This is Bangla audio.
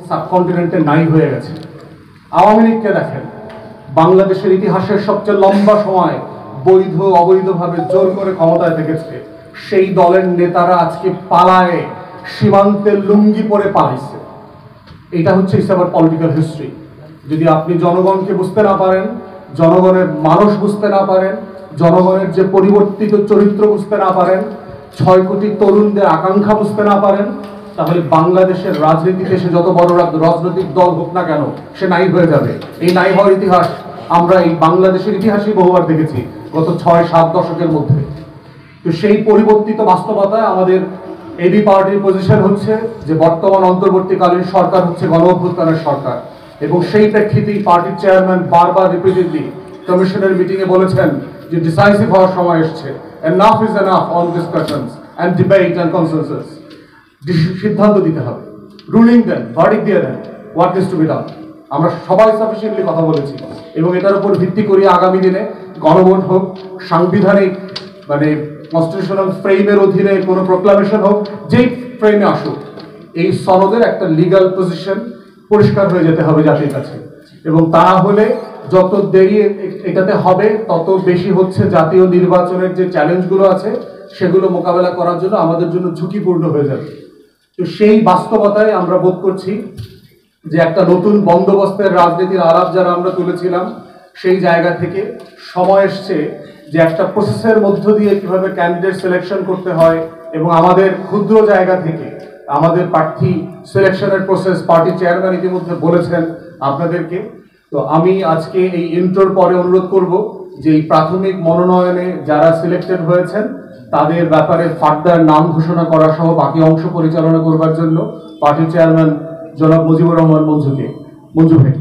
সাবকন্টিনেন্টে নাই হয়ে গেছে। আওয়ামী লীগকে দেখেন, বাংলাদেশের ইতিহাসের সবচেয়ে লম্বা সময় বৈধ অবৈধভাবে জোর করে ক্ষমতায় থেকেছে। সেই দলের নেতারা আজকে পালায়, সীমান্তে লুঙ্গি পরে পালাইছে। এটা হচ্ছে ইসলামের পলিটিক্যাল হিস্ট্রি। যদি আপনি জনগণকে বুঝতে না পারেন, জনগণের মানুষ বুঝতে না পারেন, জনগণের যে পরিবর্তিত চরিত্র বুঝতে না পারেন, 6 কোটি তরুণদের আকাঙ্ক্ষা বুঝতে না পারেন, তাহলে বাংলাদেশের রাজনীতিতে সে যত বড় রাজনৈতিক দল হোক না কেন, সে নাই হয়ে যাবে। এই নাই হওয়ার ইতিহাস আমরা এই বাংলাদেশের ইতিহাসই বহুবার দেখেছি গত 6-7 দশকের মধ্যে। তো সেই পরিবর্তিত বাস্তবতায় আমাদের এবি পার্টির পজিশন হচ্ছে যে বর্তমান অন্তর্বর্তীকালীন সরকার হচ্ছে গণঅভ্যুত্থানের সরকার, এবং সেই প্রেক্ষিতেই পার্টির চেয়ারম্যান বারবার রিপিটেডলি কমিশনের মিটিংয়ে বলেছেন যে ডিসাইসিভ হওয়ার সময় এসছে। Enough is enough on discussions and debate and consensus. সিদ্ধান্ত দিতে হবে, রুলিং দেন, ভার্ডিক্ট দিয়ে দেন, what is to be done. আমরা সবাই সাফিসিয়েন্টলি কথা বলেছি, এবং এটার উপর ভিত্তি করে আগামী দিনে গণভোট হোক, সাংবিধানিক মানে কনস্টিটিউশনাল ফ্রেমের অধীনে কোনো প্রোক্লামেশন হোক, যেই ফ্রেমে আসুক, এই সনদের একটা লিগ্যাল পজিশন পরিষ্কার হয়ে যেতে হবে জাতির কাছে। এবং তা হলে যত দেরি এটাতে হবে, তত বেশি হচ্ছে জাতীয় নির্বাচনের যে চ্যালেঞ্জগুলো আছে সেগুলো মোকাবেলা করার জন্য আমাদের জন্য ঝুঁকিপূর্ণ হয়ে যাবে। তো সেই বাস্তবতায় আমরা বোধ করছি যে একটা নতুন বন্দোবস্তের রাজনীতির আলাপ যারা আমরা তুলেছিলাম, সেই জায়গা থেকে সময় এসছে যে একটা প্রসেসের মধ্য দিয়ে কিভাবে ক্যান্ডিডেট সিলেকশন করতে হয়, এবং আমাদের ক্ষুদ্র জায়গা থেকে আমাদের প্রার্থী সিলেকশনের প্রসেস পার্টি চেয়ারম্যান ইতিমধ্যে বলেছেন আপনাদেরকে। তো আমি আজকে এই ইন্ট্রোর পরে অনুরোধ করব যে এই প্রাথমিক মনোনয়নে যারা সিলেক্টেড হয়েছেন তাদের ব্যাপারে ফার্দার নাম ঘোষণা করা সহ বাকি অংশ পরিচালনা করবার জন্য পার্টি চেয়ারম্যান জনাব মুজিবুর রহমান মঞ্জু ভাই।